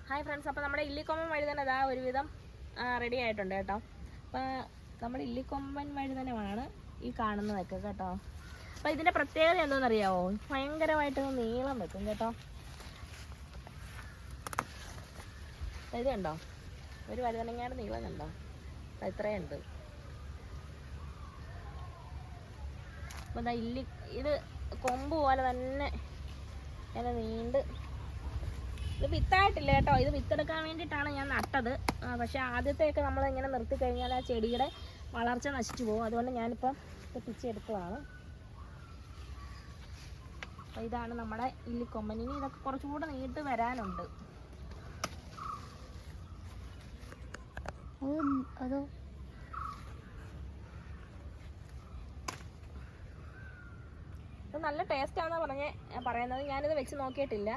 Hi friends, അപ്പോൾ നമ്മുടെ ഇല്ലിക്കൊമ്പൻ വഴുതന അതാ ഒരുവിധം റെഡി ആയിട്ടുണ്ട് കേട്ടോ. അപ്പോൾ നമ്മുടെ ഇല്ലിക്കൊമ്പൻ വഴുതനമാണ് ഈ കാണുന്നതൊക്കെ കേട്ടോ. അപ്പോൾ ഇതിൻ്റെ പ്രത്യേകത എന്താണെന്നറിയാമോ? ഭയങ്കരമായിട്ട് നീളം വെക്കും കേട്ടോ. ഇത് കണ്ടോ, ഒരു വഴുതനങ്ങയുടെ നീളം കണ്ടോ, ഇത്രയുണ്ട്. അപ്പോൾ ഇതാ ഇത് കൊമ്പ് പോലെ തന്നെ ഇങ്ങനെ നീണ്ട്. ഇത് വിത്തായിട്ടില്ല കേട്ടോ, ഇത് വിത്തെടുക്കാൻ വേണ്ടിയിട്ടാണ് ഞാൻ നട്ടത്. പക്ഷേ ആദ്യത്തെയൊക്കെ നമ്മളിങ്ങനെ നിർത്തി കഴിഞ്ഞാൽ ആ ചെടിയുടെ വളർച്ച നശിച്ചു പോകും. അതുകൊണ്ട് ഞാനിപ്പം ഇത് പിച്ചെടുത്തതാണ്. അപ്പോൾ ഇതാണ് നമ്മുടെ ഇല്ലിക്കൊമ്പൻ. ഇനി ഇതൊക്കെ കുറച്ചുകൂടെ നീട്ട് വരാനുണ്ട്. അതോ ഇത് നല്ല ടേസ്റ്റാണെന്നാണ് പറയുന്നത്. ഞാനിത് വെച്ച് നോക്കിയിട്ടില്ല.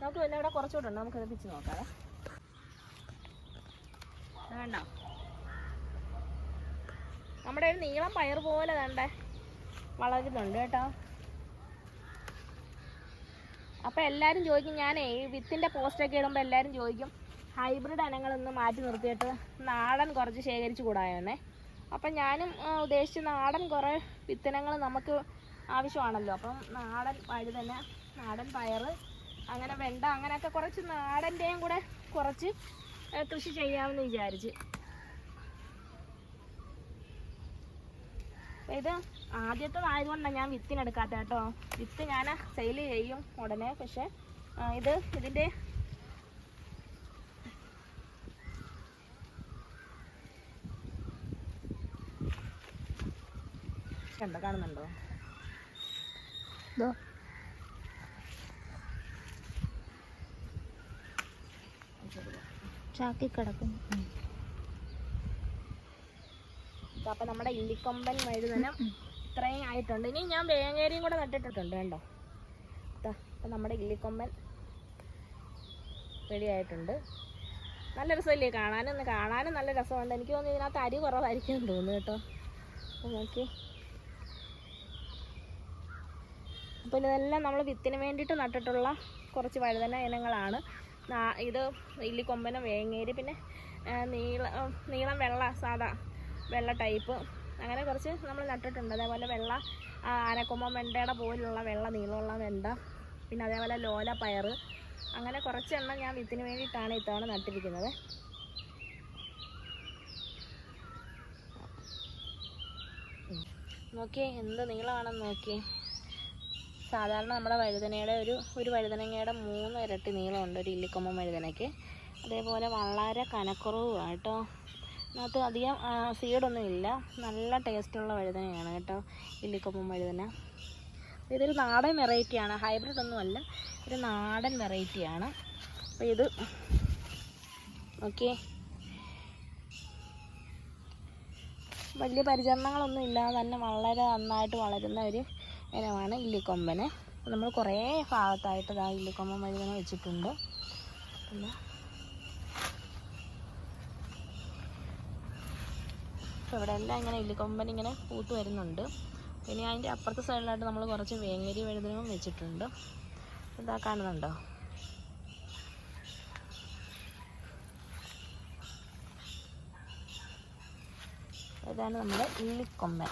നമുക്ക് പിന്നെ ഇവിടെ കുറച്ചുകൂടെ ഉണ്ട്, നമുക്കത് പിച്ച് നോക്കാം. വേണ്ട, നമ്മുടെ ഒരു നീളം പയർ പോലെ വേണ്ട വളരുന്നുണ്ട് കേട്ടോ. അപ്പോൾ എല്ലാവരും ചോദിക്കും, ഞാനേ ഈ വിത്തിൻ്റെ പോസ്റ്റൊക്കെ ഇടുമ്പോൾ എല്ലാവരും ചോദിക്കും ഹൈബ്രിഡ് ഇനങ്ങളൊന്ന് മാറ്റി നിർത്തിയിട്ട് നാടൻ കുറച്ച് ശേഖരിച്ച് കൂടായോന്നേ. അപ്പം ഞാനും ഉദ്ദേശിച്ച നാടൻ കുറേ വിത്തിനങ്ങൾ നമുക്ക് ആവശ്യമാണല്ലോ. അപ്പം നാടൻ വഴുതന, നാടൻ പയർ, അങ്ങനെ വെണ്ട, അങ്ങനെയൊക്കെ കുറച്ച് നാടൻ്റെയും കൂടെ കുറച്ച് കൃഷി ചെയ്യാമെന്ന് വിചാരിച്ച്. ഇത് ആദ്യത്തേതായതുകൊണ്ടാണ് ഞാൻ വിത്തിനെടുക്കാത്ത കേട്ടോ. വിത്ത് ഞാൻ സെയിൽ ചെയ്യും ഉടനെ. പക്ഷേ ഇതിൻ്റെ കണ്ടോ, കാണുന്നുണ്ടോ? ചാക്കി കിടക്കും. അപ്പം നമ്മുടെ ഇല്ലിക്കൊമ്പൻ വഴുതന ഇത്രയും ആയിട്ടുണ്ട്. ഇനി ഞാൻ വേങ്ങേരിയും കൂടെ നട്ടിട്ടിട്ടുണ്ട് കേട്ടോ. അപ്പം നമ്മുടെ ഇല്ലിക്കൊമ്പൻ റെഡി ആയിട്ടുണ്ട്. നല്ല രസമില്ലേ കാണാനും നല്ല രസമുണ്ട്. എനിക്ക് തോന്നുന്നു ഇതിനകത്ത് അരി കുറവായിരിക്കും തോന്നുന്നു കേട്ടോ. അപ്പം നോക്കി, അപ്പോൾ ഇതെല്ലാം നമ്മൾ വിത്തിന് വേണ്ടിയിട്ട് നട്ടിട്ടുള്ള കുറച്ച് വഴുതന ഇനങ്ങളാണ്. ഇത് ഇല്ലിക്കൊമ്പനും വേങ്ങേരി, പിന്നെ നീളം വെള്ള, സാധാ വെള്ള ടൈപ്പ്, അങ്ങനെ കുറച്ച് നമ്മൾ നട്ടിട്ടുണ്ട്. അതേപോലെ വെള്ള ആനക്കൊമ്പൻ വെണ്ടയുടെ പോലുള്ള വെള്ള നീളമുള്ള വെണ്ട, പിന്നെ അതേപോലെ ലോല പയർ, അങ്ങനെ കുറച്ചെണ്ണം ഞാൻ വിത്തിന് വേണ്ടിയിട്ടാണ് ഇത്തവണ നട്ടിരിക്കുന്നത്. നോക്കിയേ എന്ത് നീളമാണെന്ന് നോക്കിയേ. സാധാരണ നമ്മുടെ വഴുതനയുടെ ഒരു വഴുതനങ്ങയുടെ 3 ഇരട്ടി നീളമുണ്ട് ഒരു ഇല്ലിക്കൊമ്പൻ വഴുതനയ്ക്ക്. അതേപോലെ വളരെ കനക്കുറവുമാണ് കേട്ടോ. അതിനകത്ത് അധികം സീഡൊന്നും ഇല്ല. നല്ല ടേസ്റ്റുള്ള വഴുതനയാണ് കേട്ടോ ഇല്ലിക്കൊമ്പൻ വഴുതന. ഇതൊരു നാടൻ വെറൈറ്റിയാണ്, ഹൈബ്രിഡ് ഒന്നുമല്ല, ഒരു നാടൻ വെറൈറ്റിയാണ്. അപ്പോൾ ഇത് ഓക്കെ, വലിയ പരിചരണങ്ങളൊന്നും ഇല്ലാതെ തന്നെ വളരെ നന്നായിട്ട് വളരുന്ന ഒരു ഇനമാണ് ഇല്ലിക്കൊമ്പന്. നമ്മൾ കുറേ ഭാഗത്തായിട്ട് ഇതാ ഇല്ലിക്കൊമ്പൻ വഴുതന വെച്ചിട്ടുണ്ട്. പിന്നെ ഇപ്പോൾ ഇവിടെ എല്ലാം ഇങ്ങനെ ഇല്ലിക്കൊമ്പൻ ഇങ്ങനെ പൂത്ത് വരുന്നുണ്ട്. പിന്നെ അതിൻ്റെ അപ്പുറത്തെ സൈഡിലായിട്ട് നമ്മൾ കുറച്ച് വേങ്ങേരി വഴുതനവും വെച്ചിട്ടുണ്ട്. ഇതാ കാണുന്നുണ്ടോ? ഇതാണ് നമ്മുടെ ഇല്ലിക്കൊമ്പൻ.